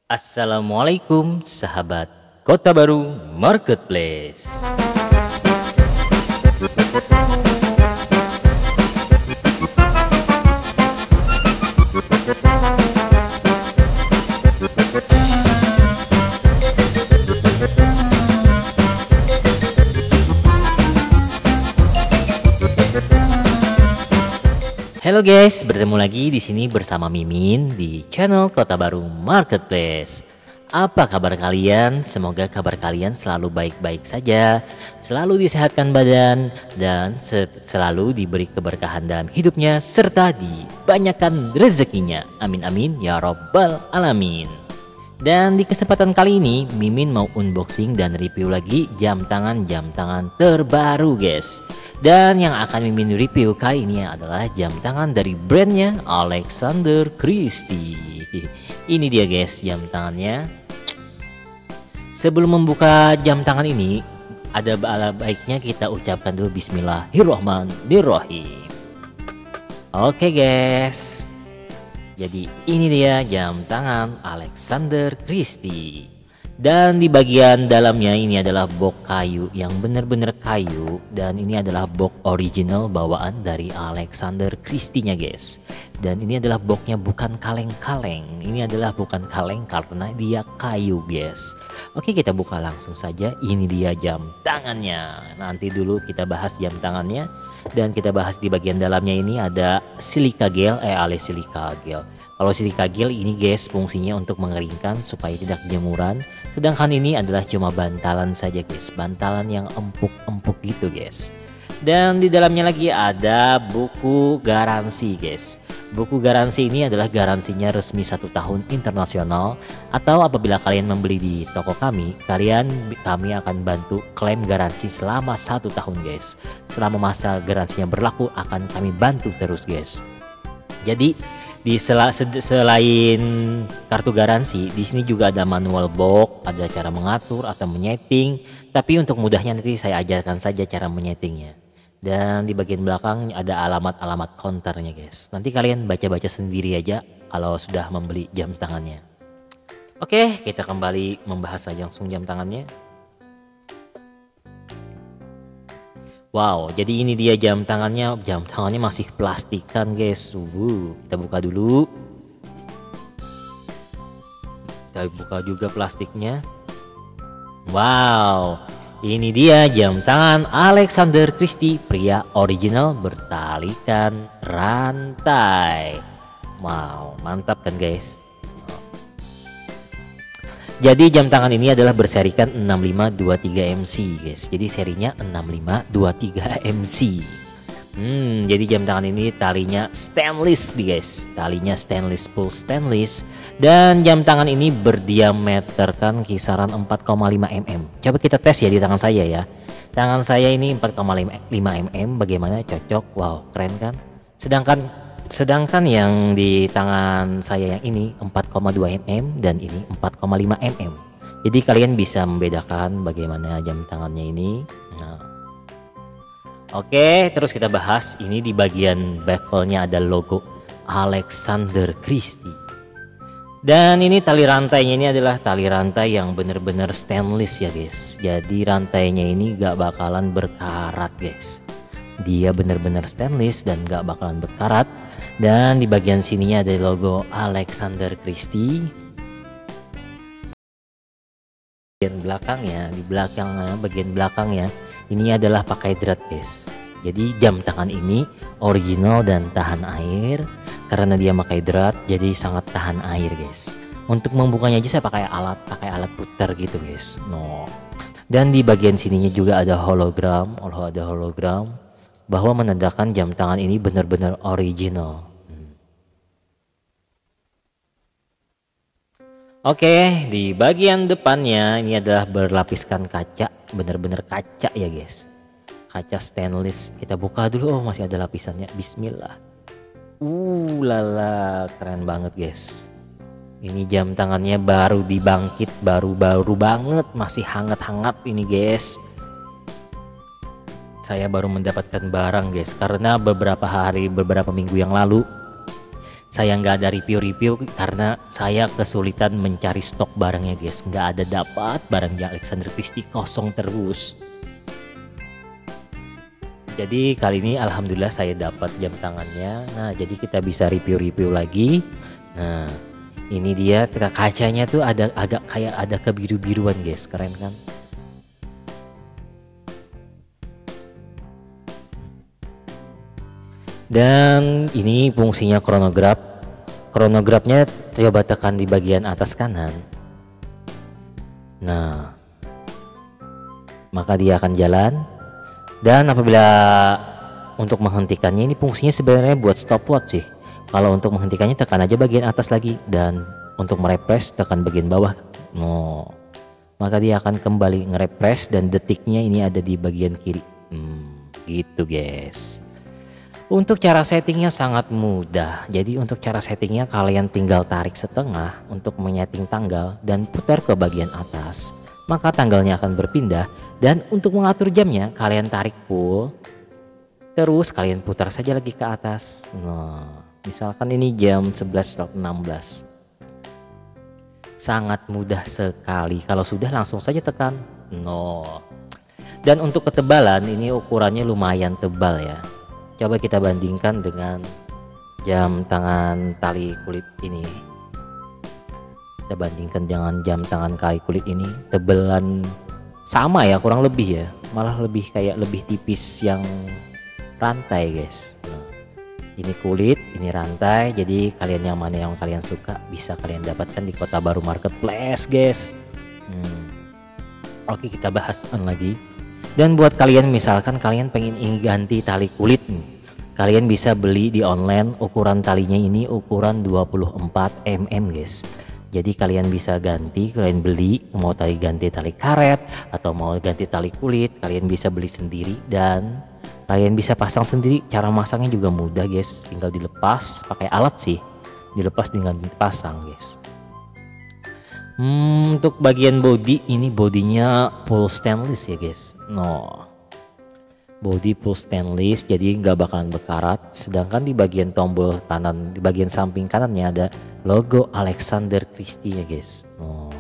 Assalamualaikum sahabat Kota Baru Marketplace. Halo guys, bertemu lagi di sini bersama Mimin di channel Kota Baru Marketplace. Apa kabar kalian? Semoga kabar kalian selalu baik-baik saja, selalu disehatkan badan, dan selalu diberi keberkahan dalam hidupnya serta dibanyakan rezekinya. Amin amin ya robbal alamin. Dan di kesempatan kali ini Mimin mau unboxing dan review lagi jam tangan terbaru guys. Dan yang akan Mimin review kali ini adalah jam tangan dari brandnya Alexander Christie. Ini dia guys jam tangannya. Sebelum membuka jam tangan ini, ada baiknya kita ucapkan dulu Bismillahirrahmanirrahim. Oke guys, jadi ini dia jam tangan Alexander Christie. Dan di bagian dalamnya ini adalah box kayu yang benar-benar kayu. Dan ini adalah box original bawaan dari Alexander Christie-nya guys. Dan ini adalah boxnya bukan kaleng-kaleng. Ini adalah bukan kaleng karena dia kayu guys. Oke, kita buka langsung saja. Ini dia jam tangannya. Nanti dulu kita bahas jam tangannya. Dan kita bahas di bagian dalamnya ini ada silika gel alias silika gel. Kalau silika gel ini guys fungsinya untuk mengeringkan supaya tidak jemuran. Sedangkan ini adalah cuma bantalan saja guys, bantalan yang empuk-empuk gitu guys. Dan di dalamnya lagi ada buku garansi guys. Buku garansi ini adalah garansinya resmi 1 tahun internasional. Atau apabila kalian membeli di toko kami akan bantu klaim garansi selama 1 tahun guys. Selama masa garansinya berlaku akan kami bantu terus guys. Jadi selain kartu garansi, di sini juga ada manual box, ada cara mengatur atau menyeting. Tapi untuk mudahnya nanti saya ajarkan saja cara menyetingnya. Dan di bagian belakang ada alamat-alamat counternya guys. Nanti kalian baca-baca sendiri aja kalau sudah membeli jam tangannya. Oke, kita kembali membahas saja langsung jam tangannya. Wow, jadi ini dia jam tangannya. Jam tangannya masih plastikan guys. Kita buka dulu. Kita buka juga plastiknya. Wow, ini dia jam tangan Alexander Christie pria original bertalikan rantai. Wow, mantap kan guys. Jadi jam tangan ini adalah berserikan 6523MC guys. Jadi serinya 6523MC. Jadi jam tangan ini talinya stainless guys. Talinya stainless, full stainless. Dan jam tangan ini berdiameter kisaran 4,5 mm. Coba kita tes ya di tangan saya ya. Tangan saya ini 4,5 mm. Bagaimana, cocok? Wow, keren kan? Sedangkan yang di tangan saya yang ini 4,2 mm dan ini 4,5 mm. Jadi kalian bisa membedakan bagaimana jam tangannya ini. Oke, terus kita bahas ini di bagian bezelnya ada logo Alexander Christie. Dan ini tali rantainya ini adalah tali rantai yang benar-benar stainless ya guys. Jadi rantainya ini gak bakalan berkarat guys. Dia benar-benar stainless dan gak bakalan berkarat. Dan di bagian sininya ada logo Alexander Christie. Bagian belakangnya ini adalah pakai drat guys. Jadi jam tangan ini original dan tahan air. Karena dia pakai drat jadi sangat tahan air guys. Untuk membukanya aja saya pakai alat putar gitu guys. Dan di bagian sininya juga ada hologram bahwa menandakan jam tangan ini benar-benar original. Oke, di bagian depannya ini adalah berlapiskan kaca, benar-benar kaca ya guys. Kaca stainless. Kita buka dulu. Masih ada lapisannya. Bismillah. Lala, keren banget guys. Ini jam tangannya baru dibangkit, baru-baru banget, masih hangat-hangat ini guys. Saya baru mendapatkan barang guys, karena beberapa minggu yang lalu saya nggak ada review-review karena saya kesulitan mencari stok barangnya guys. Nggak ada dapat barangnya Alexander Christie, kosong terus. Jadi kali ini alhamdulillah saya dapat jam tangannya. Nah jadi kita bisa review-review lagi. Nah ini dia, kacanya tuh agak kayak ada kebiru-biruan guys, keren kan? Dan ini fungsinya kronograf. Kronografnya coba tekan di bagian atas kanan. Nah, maka dia akan jalan. Dan apabila untuk menghentikannya, ini fungsinya sebenarnya buat stopwatch sih. Kalau untuk menghentikannya tekan aja bagian atas lagi, dan untuk merefresh tekan bagian bawah. No, maka dia akan kembali nge-refresh dan detiknya ini ada di bagian kiri. Gitu guys. Untuk cara settingnya sangat mudah. Jadi untuk cara settingnya kalian tinggal tarik setengah untuk menyeting tanggal dan putar ke bagian atas, maka tanggalnya akan berpindah. Dan untuk mengatur jamnya kalian tarik full, terus kalian putar saja lagi ke atas. Nah, misalkan ini jam 11.16. Sangat mudah sekali. Kalau sudah langsung saja tekan no. Dan untuk ketebalan ini ukurannya lumayan tebal ya. Coba kita bandingkan dengan jam tangan tali kulit ini. Kita bandingkan dengan jam tangan tali kulit ini, tebelan sama ya, kurang lebih ya, malah lebih kayak lebih tipis yang rantai guys. Nah, ini kulit, ini rantai. Jadi kalian yang mana yang kalian suka bisa kalian dapatkan di Kota Baru Marketplace guys. Oke, kita bahas lagi. Dan buat kalian misalkan kalian pengen ganti tali kulit nih, kalian bisa beli di online. Ukuran talinya ini ukuran 24 mm guys. Jadi kalian bisa ganti, kalian beli mau ganti tali karet atau mau ganti tali kulit, kalian bisa beli sendiri dan kalian bisa pasang sendiri. Cara masangnya juga mudah guys, tinggal dilepas pakai alat sih, dilepas dengan dipasang guys. Untuk bagian body, ini bodinya full stainless ya guys. No, body full stainless, jadi nggak bakalan berkarat. Sedangkan di bagian tombol kanan, di bagian samping kanannya ada logo Alexander Christie ya guys. No.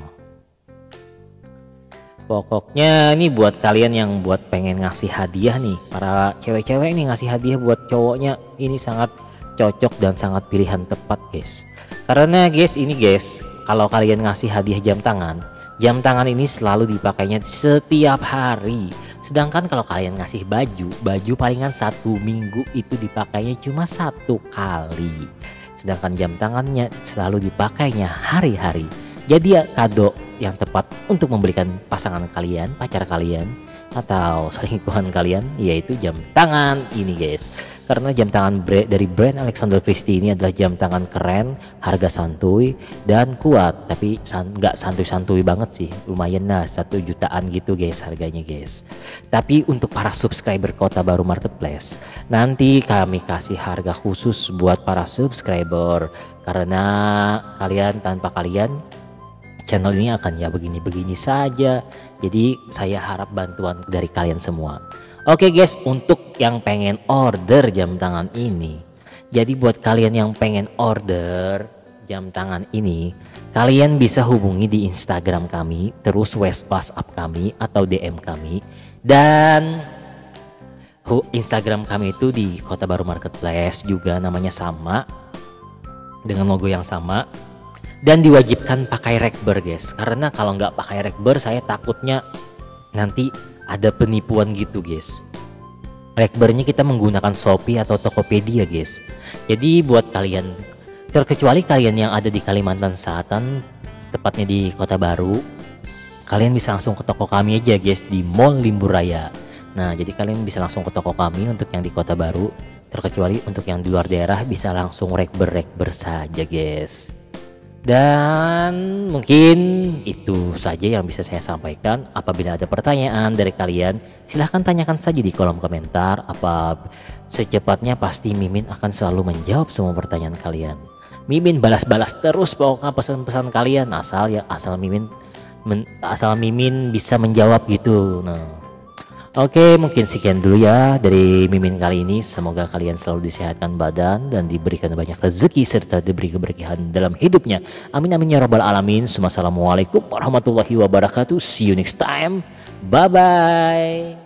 Pokoknya ini buat kalian yang buat pengen ngasih hadiah nih, para cewek-cewek ini ngasih hadiah buat cowoknya, ini sangat cocok dan sangat pilihan tepat guys. Karena guys ini guys, kalau kalian ngasih hadiah jam tangan ini selalu dipakainya setiap hari. Sedangkan kalau kalian ngasih baju palingan 1 minggu itu dipakainya cuma 1 kali. Sedangkan jam tangannya selalu dipakainya hari-hari. Jadi ya kado yang tepat untuk memberikan pasangan kalian, pacar kalian, atau selingkuhan kalian, yaitu jam tangan ini guys. Karena jam tangan dari brand Alexander Christie ini adalah jam tangan keren, harga santuy dan kuat. Tapi nggak santuy-santuy banget sih, lumayan lah 1 jutaan gitu guys harganya guys. Tapi untuk para subscriber Kota Baru Marketplace, nanti kami kasih harga khusus buat para subscriber. Karena tanpa kalian channel ini akan ya begini-begini saja. Jadi saya harap bantuan dari kalian semua. Oke guys, untuk yang pengen order jam tangan ini, jadi buat kalian yang pengen order jam tangan ini, kalian bisa hubungi di Instagram kami, terus WhatsApp kami atau DM kami. Dan Instagram kami itu di Kota Baru Marketplace juga, namanya sama dengan logo yang sama. Dan diwajibkan pakai rekber guys, karena kalau nggak pakai rekber saya takutnya nanti ada penipuan gitu guys. Rekbernya kita menggunakan Shopee atau Tokopedia guys. Jadi buat kalian, terkecuali kalian yang ada di Kalimantan Selatan, tepatnya di Kota Baru, kalian bisa langsung ke toko kami aja guys di Mall Limburaya. Nah jadi kalian bisa langsung ke toko kami untuk yang di Kota Baru. Terkecuali untuk yang di luar daerah bisa langsung rekber saja guys. Dan mungkin itu saja yang bisa saya sampaikan. Apabila ada pertanyaan dari kalian, silahkan tanyakan saja di kolom komentar. Secepatnya pasti Mimin akan selalu menjawab semua pertanyaan kalian. Mimin balas-balas terus pokoknya pesan-pesan kalian asal Mimin bisa menjawab gitu. Nah, oke, mungkin sekian dulu ya dari Mimin kali ini. Semoga kalian selalu disehatkan badan dan diberikan banyak rezeki serta diberi keberkahan dalam hidupnya. Amin amin ya rabbal alamin. Assalamualaikum warahmatullahi wabarakatuh. See you next time. Bye bye.